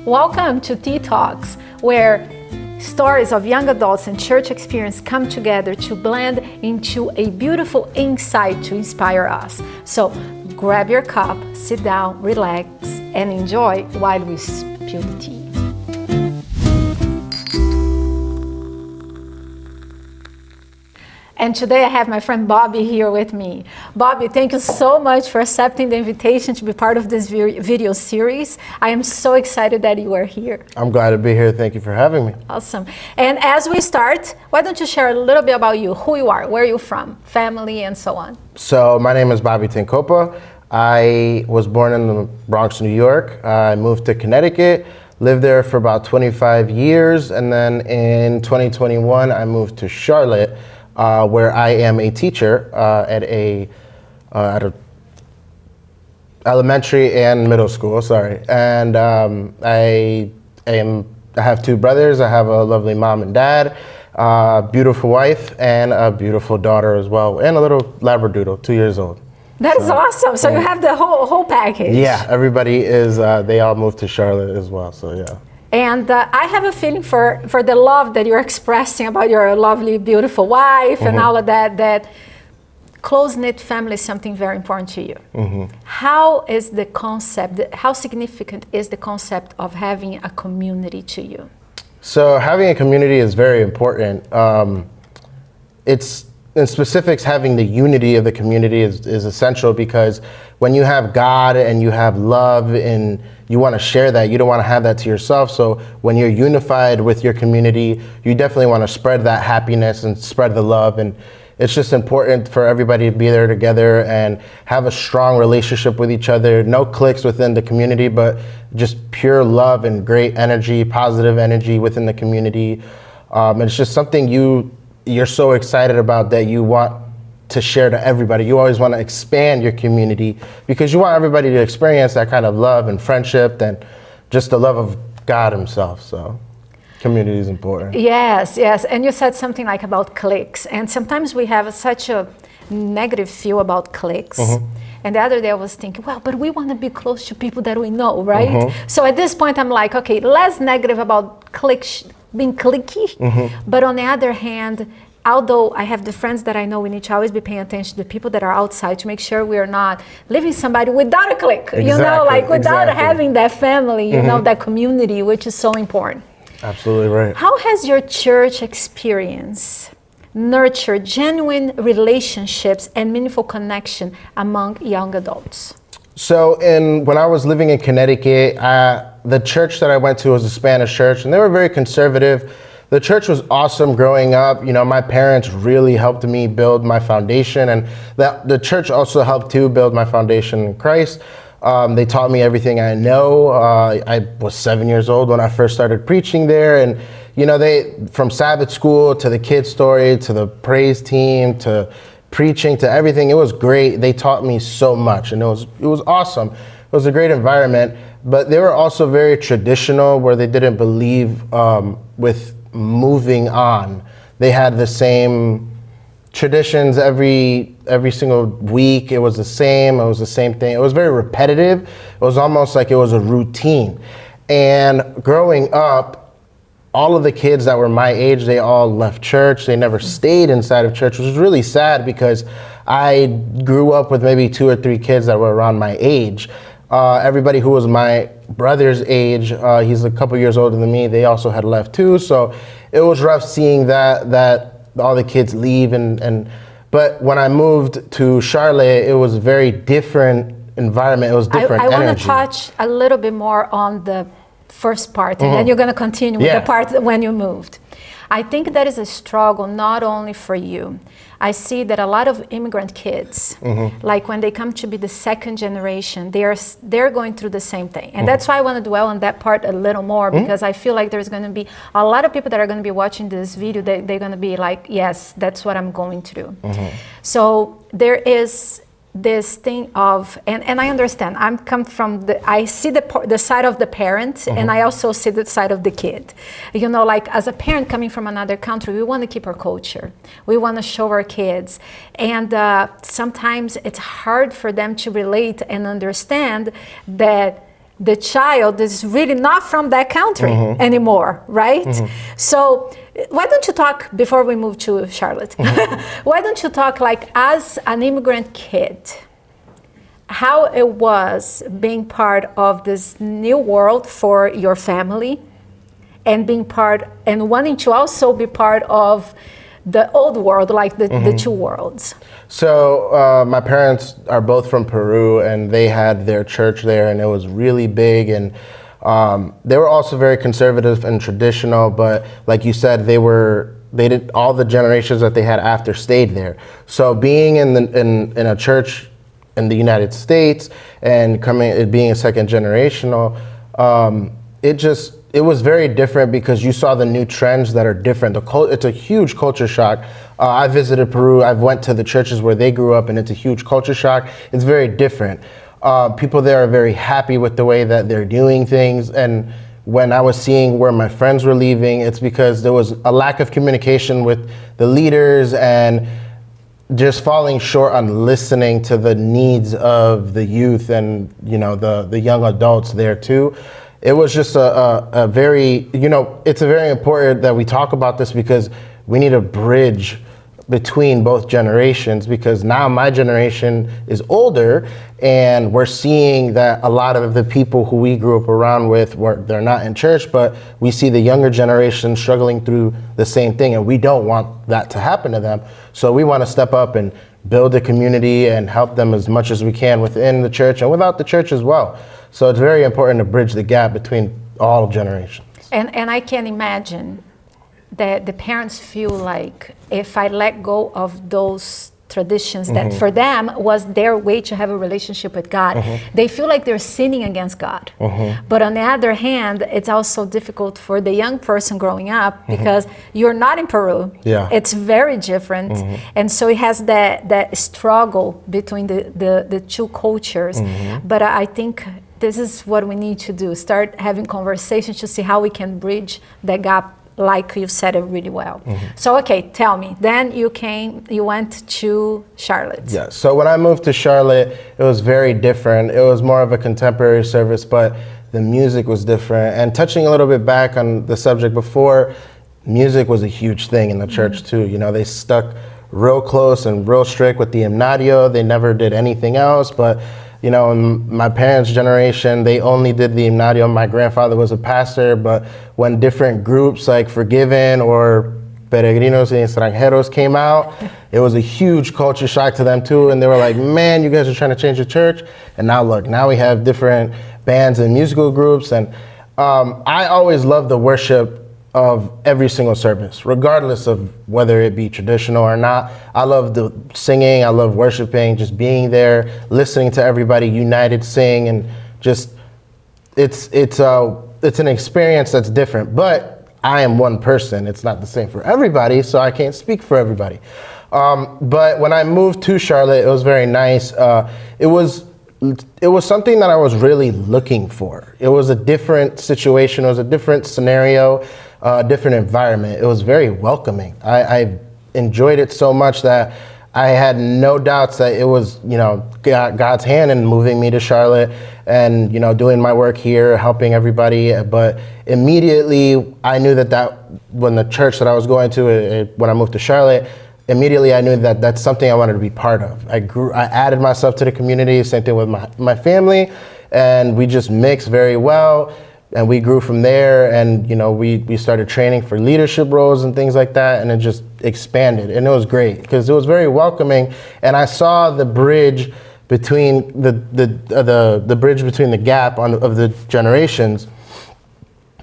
Welcome to Tea Talks, where stories of young adults and church experience come together to blend into a beautiful insight to inspire us. So grab your cup, sit down, relax, and enjoy while we spill the tea. And today I have my friend Bobby here with me. Bobby, thank you so much for accepting the invitation to be part of this video series. I am so excited that you are here. I'm glad to be here. Thank you for having me. Awesome. And as we start, why don't you share a little bit about you, who you are, where you're from, family, and so on. So my name is Bobby Tencopa. I was born in the Bronx, New York. I moved to Connecticut, lived there for about 25 years. And then in 2021, I moved to Charlotte, where I am a teacher at a elementary and middle school. And I have two brothers. I have a lovely mom and dad, beautiful wife, and a beautiful daughter as well, and a little Labradoodle, 2 years old. That is awesome. So you have the whole package. Yeah, everybody is. They all moved to Charlotte as well. So yeah. And I have a feeling for the love that you're expressing about your lovely, beautiful wife and all of that, that close-knit family is something very important to you. How is the concept, how significant is the concept of having a community to you? So having a community is very important. It's, in specifics, having the unity of the community is essential, because when you have God and you have love and you want to share that, you don't want to have that to yourself. So when you're unified with your community, you definitely want to spread that happiness and spread the love. And it's just important for everybody to be there together and have a strong relationship with each other. No cliques within the community, but just pure love and great energy, positive energy within the community. It's just something you're so excited about that you want to share to everybody. You always want to expand your community because you want everybody to experience that kind of love and friendship and just the love of God himself. So community is important. Yes, yes. And you said something like about cliques. And sometimes we have such a negative feel about cliques. And the other day I was thinking, well, but we want to be close to people that we know, right? So at this point I'm like, okay, less negative about cliques, being cliquey. But on the other hand, although I have the friends that I know, we need to always be paying attention to the people that are outside to make sure we are not leaving somebody without a clique, you know, like without having that family, you know, that community, which is so important. Absolutely right. How has your church experience nurtured genuine relationships and meaningful connection among young adults? So when I was living in Connecticut, the church that I went to was a Spanish church, and they were very conservative. The church was awesome growing up. You know, my parents really helped me build my foundation, and the church also helped to build my foundation in Christ. They taught me everything I know. I was 7 years old when I first started preaching there, and you know, from Sabbath school to the kids' story to the praise team to preaching to everything, it was great. They taught me so much, and it was awesome. It was a great environment, but they were also very traditional, where they didn't believe with moving on. They had the same traditions every single week. It was the same. It was the same thing. It was very repetitive. It was almost like it was a routine. And growing up, all of the kids that were my age, they all left church. They never stayed inside of church, which was really sad because I grew up with maybe 2 or 3 kids that were around my age. Everybody who was my brother's age, he's a couple years older than me, they also had left too. So it was rough seeing that all the kids leave. But when I moved to Charlotte, it was a very different environment. It was different energy. I want to touch a little bit more on the first part, and then you're going to continue with the part when you moved. I think that is a struggle not only for you. I see that a lot of immigrant kids, like when they come to be the second generation, they're going through the same thing. And that's why I want to dwell on that part a little more, because I feel like there's going to be a lot of people that are going to be watching this video, they're going to be like, yes, that's what I'm going through. So there is this thing of, and I understand, I see the side of the parent, and I also see the side of the kid. You know, like as a parent coming from another country, we want to keep our culture. We want to show our kids. And sometimes it's hard for them to relate and understand that the child is really not from that country anymore, right? So why don't you talk, before we move to Charlotte, why don't you talk like as an immigrant kid, how it was being part of this new world for your family, and being part and wanting to also be part of the old world, like the two worlds. So my parents are both from Peru, and they had their church there, and it was really big, and they were also very conservative and traditional, but like you said, they did, all the generations that they had after stayed there. So being in a church in the United States and it being a second generational, it was very different because you saw the new trends that are different. It's a huge culture shock. I visited Peru. I've went to the churches where they grew up, and it's a huge culture shock. It's very different. People there are very happy with the way that they're doing things. And when I was seeing where my friends were leaving, it's because there was a lack of communication with the leaders and just falling short on listening to the needs of the youth and, the young adults there too. It was just a very, it's very important that we talk about this because we need a bridge between both generations, because now my generation is older and we're seeing that a lot of the people who we grew up around with, they're not in church, but we see the younger generation struggling through the same thing, and we don't want that to happen to them. So we want to step up and build a community and help them as much as we can within the church and without the church as well. So it's very important to bridge the gap between all generations. And I can imagine that the parents feel like if I let go of those traditions that for them was their way to have a relationship with God, they feel like they're sinning against God. But on the other hand, it's also difficult for the young person growing up because you're not in Peru. Yeah. It's very different. And so it has that struggle between the two cultures. But I think this is what we need to do, start having conversations to see how we can bridge that gap, like you said it really well. So, okay, tell me, then you went to Charlotte. Yeah, so when I moved to Charlotte, it was very different. It was more of a contemporary service, but the music was different. And touching a little bit back on the subject before, music was a huge thing in the church too. They stuck real close and real strict with the hymnario. They never did anything else, but in my parents' generation, they only did the hymnario. My grandfather was a pastor, but when different groups like Forgiven or Peregrinos y Extranjeros came out, it was a huge culture shock to them too. And they were like, man, you guys are trying to change the church. And now look, now we have different bands and musical groups. And I always loved the worship of every single service, regardless of whether it be traditional or not. I love the singing, I love worshiping, just being there, listening to everybody united sing, and just it's an experience that's different. But I am one person. It's not the same for everybody, so I can't speak for everybody. But when I moved to Charlotte, it was very nice. It was something that I was really looking for. It was a different situation. It was a different scenario. Different environment. It was very welcoming. I enjoyed it so much that I had no doubts that it was, God's hand in moving me to Charlotte and, doing my work here, helping everybody. But immediately I knew that when the church that I was going to, when I moved to Charlotte, immediately I knew that that's something I wanted to be part of. I added myself to the community, same thing with my family, and we just mixed very well. And we grew from there, and we started training for leadership roles and things like that, and it just expanded, and it was great because it was very welcoming. And I saw the bridge between the bridge between the gap of the generations.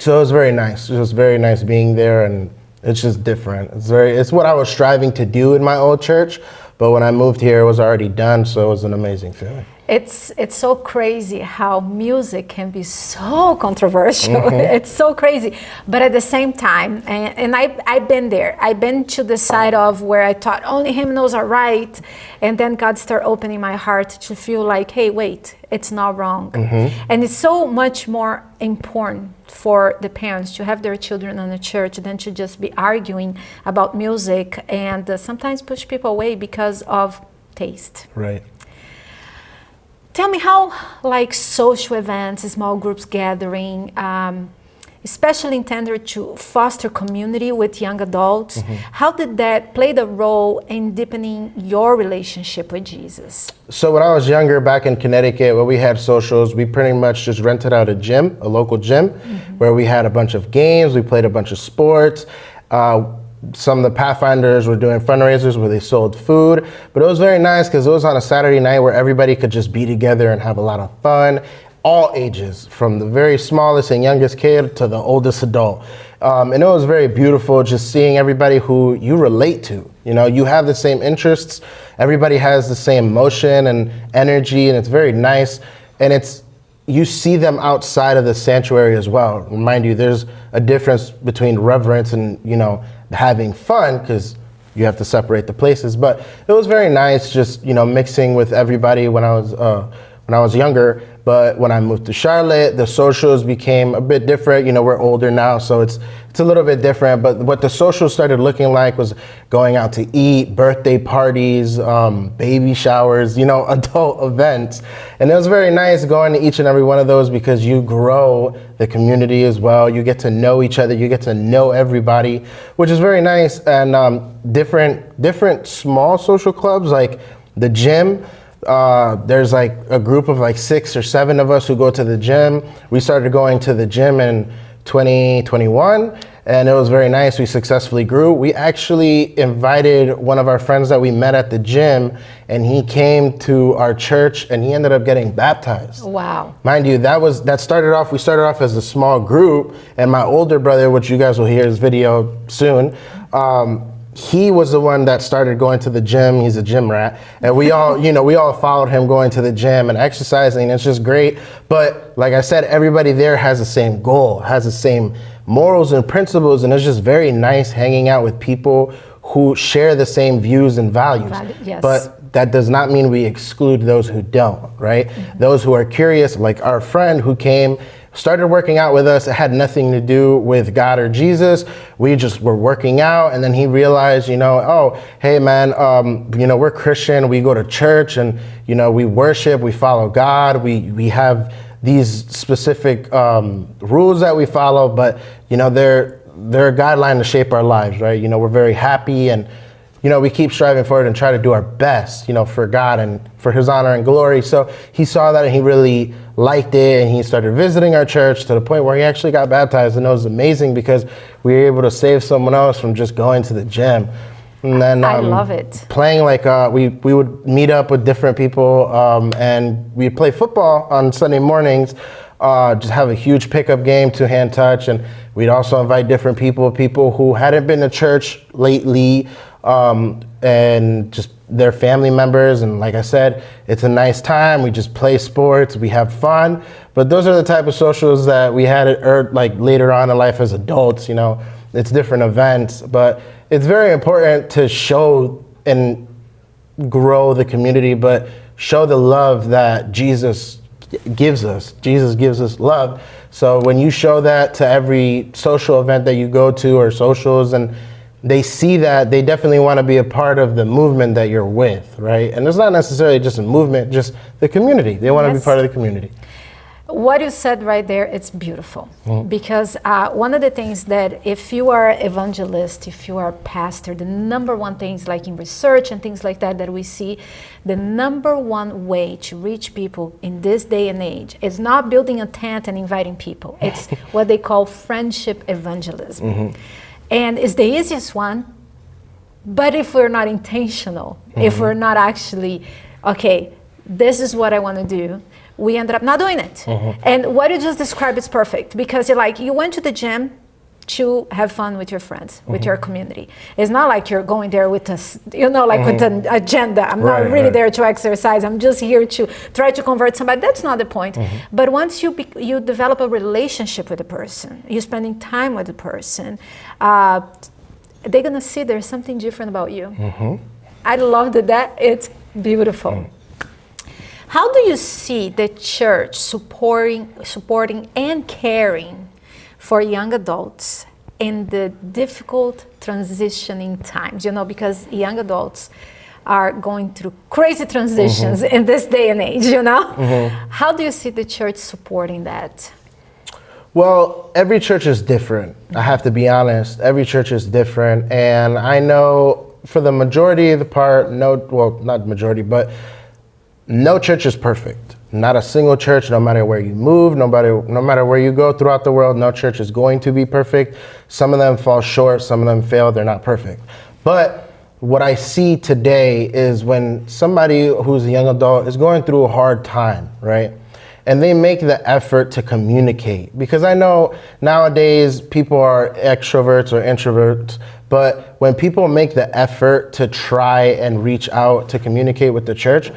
So it was very nice. It was very nice being there, and it's just different. It's what I was striving to do in my old church, but when I moved here, it was already done. So it was an amazing feeling. It's so crazy how music can be so controversial. It's so crazy. But at the same time, and I've been there. I've been to the side of where I thought only hymnals are right. And then God started opening my heart to feel like, hey, wait, it's not wrong. And it's so much more important for the parents to have their children in the church than to just be arguing about music and sometimes push people away because of taste. Right. Tell me how, like social events, small groups gathering, especially intended to foster community with young adults, how did that play the role in deepening your relationship with Jesus? So when I was younger, back in Connecticut, where we had socials, we pretty much just rented out a gym, a local gym, where we had a bunch of games, we played a bunch of sports. Some of the Pathfinders were doing fundraisers where they sold food, but it was very nice because it was on a Saturday night where everybody could just be together and have a lot of fun. All ages, from the very smallest and youngest kid to the oldest adult. And it was very beautiful just seeing everybody who you relate to. You know, you have the same interests, everybody has the same motion and energy, and it's very nice. And you see them outside of the sanctuary as well. Remind you, there's a difference between reverence and, you know, having fun, because you have to separate the places. But it was very nice just, you know, mixing with everybody when I was younger. But when I moved to Charlotte, the socials became a bit different. You know, we're older now, so it's a little bit different. But what the socials started looking like was going out to eat, birthday parties, baby showers, you know, adult events. And it was very nice going to each and every one of those because you grow the community as well. You get to know each other. You get to know everybody, which is very nice. And different small social clubs like the gym. There's like a group of like 6 or 7 of us who go to the gym. We started going to the gym in 2021 and it was very nice. We successfully grew. We actually invited one of our friends that we met at the gym and he came to our church and he ended up getting baptized. Wow. Mind you, we started off as a small group, and my older brother, which you guys will hear his video soon, he was the one that started going to the gym. He's a gym rat. And we all, we all followed him going to the gym and exercising. It's just great. But like I said, everybody there has the same goal, has the same morals and principles. And it's just very nice hanging out with people who share the same views and values. Yes. But that does not mean we exclude those who don't, right? Mm-hmm. Those who are curious, like our friend who came, started working out with us. It had nothing to do with God or Jesus. We just were working out, and then he realized, oh, hey man, we're Christian. We go to church, and we worship. We follow God. We have these specific rules that we follow, but they're a guideline to shape our lives, right? We're very happy, and we keep striving forward and try to do our best, for God and for his honor and glory. So he saw that and he really liked it, and he started visiting our church to the point where he actually got baptized. And it was amazing because we were able to save someone else from just going to the gym. And then I love it. Playing we would meet up with different people and we'd play football on Sunday mornings, just have a huge pickup game, 2-hand touch. And we'd also invite different people who hadn't been to church lately, and just their family members. And like I said, it's a nice time. We just play sports, we have fun. But those are the type of socials that we had later on in life as adults. It's different events, but it's very important to show and grow the community, but show the love that Jesus gives us. Jesus gives us love. So when you show that to every social event that you go to or socials, and they see that, they definitely want to be a part of the movement that you're with, right? And it's not necessarily just a movement, just the community. They want to be part of the community. What you said right there, it's beautiful. Because one of the things that if you are evangelist, if you are pastor, the number one things like in research and things like that we see, the number one way to reach people in this day and age is not building a tent and inviting people. It's what they call friendship evangelism. And it's the easiest one, but if we're not intentional, if we're not actually, okay, this is what I want to do, we ended up not doing it. And what you just described is perfect, because you went to the gym to have fun with your friends, with your community. It's not like you're going there with with an agenda. I'm not really there to exercise. I'm just here to try to convert somebody. That's not the point. But once you develop a relationship with the person, you're spending time with the person, they're gonna see there's something different about you. I love that. It's beautiful. How do you see the church supporting and caring for young adults in the difficult transitioning times? Because young adults are going through crazy transitions in this day and age, you know? How do you see the church supporting that? Well, every church is different. I have to be honest. Every church is different. And I know for the majority of the part, not majority, but no church is perfect. Not a single church, no matter where you move, no matter where you go throughout the world, no church is going to be perfect. Some of them fall short, some of them fail, they're not perfect. But what I see today is when somebody who's a young adult is going through a hard time, right? And they make the effort to communicate. Because I know nowadays people are extroverts or introverts, but when people make the effort to try and reach out to communicate with the church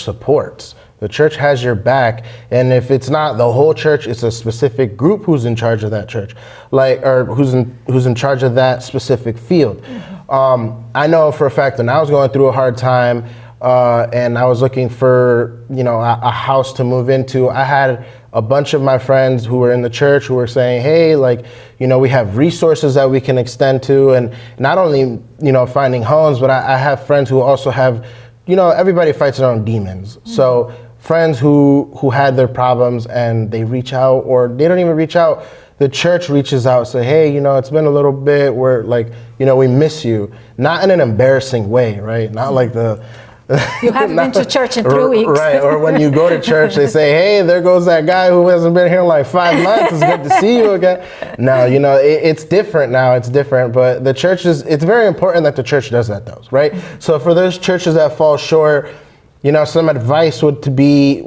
supports. The church has your back, and if it's not the whole church, it's a specific group who's in charge of that church, or who's in charge of that specific field. I know for a fact when I was going through a hard time, and I was looking for a house to move into, I had a bunch of my friends who were in the church who were saying, hey, we have resources that we can extend to, and not only finding homes, but I have friends who also have, everybody fights their own demons. So friends who had their problems and they reach out, or they don't even reach out, the church reaches out, say, hey, it's been a little bit, we miss you. Not in an embarrassing way, right? Not like you haven't been to church in 3 weeks. Right, or when you go to church, they say, hey, there goes that guy who hasn't been here in like 5 months. It's good to see you again. No, it's different now. It's different, but it's very important that the church does that though, right? So for those churches that fall short, some advice would be,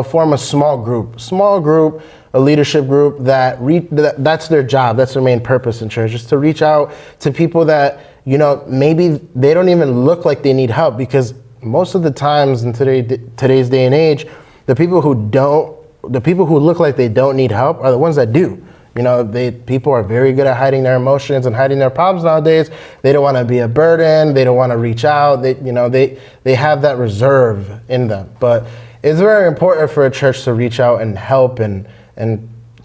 form a small group, a leadership group that's their job. That's their main purpose in church, is to reach out to people that, maybe they don't even look like they need help, because most of the times in today's day and age, the people who look like they don't need help are the ones that do. People are very good at hiding their emotions and hiding their problems nowadays. They don't want to be a burden. They don't want to reach out. They have that reserve in them. But it's very important for a church to reach out and help and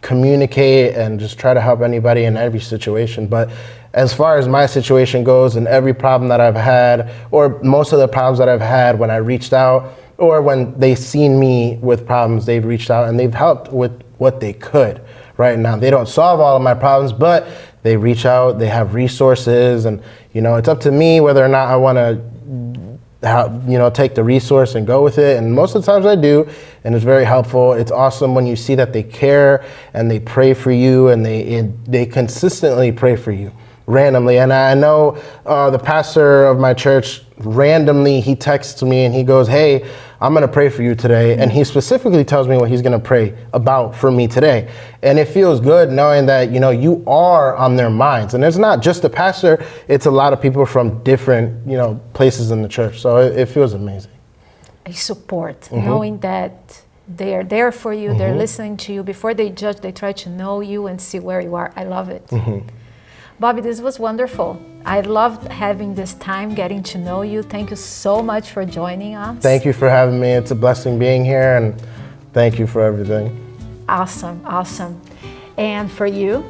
communicate and just try to help anybody in every situation. But as far as my situation goes, and every problem that I've had, or most of the problems that I've had, when I reached out, or when they've seen me with problems, they've reached out and they've helped with what they could. Right now, they don't solve all of my problems, but they reach out, they have resources, and it's up to me whether or not I want to take the resource and go with it. And most of the times I do, and it's very helpful. It's awesome when you see that they care and they pray for you, and they consistently pray for you randomly. And I know the pastor of my church, randomly, he texts me and he goes, hey, I'm going to pray for you today. And he specifically tells me what he's going to pray about for me today. And it feels good knowing that, you are on their minds. And it's not just the pastor, it's a lot of people from different, places in the church. So it feels amazing. A support, knowing that they are there for you, they're listening to you. Before they judge, they try to know you and see where you are. I love it. Bobby, this was wonderful. I loved having this time getting to know you. Thank you so much for joining us. Thank you for having me. It's a blessing being here, and thank you for everything. Awesome. And for you,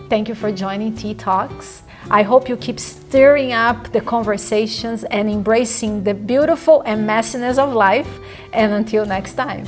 thank you for joining Tea Talks. I hope you keep stirring up the conversations and embracing the beautiful and messiness of life. And until next time.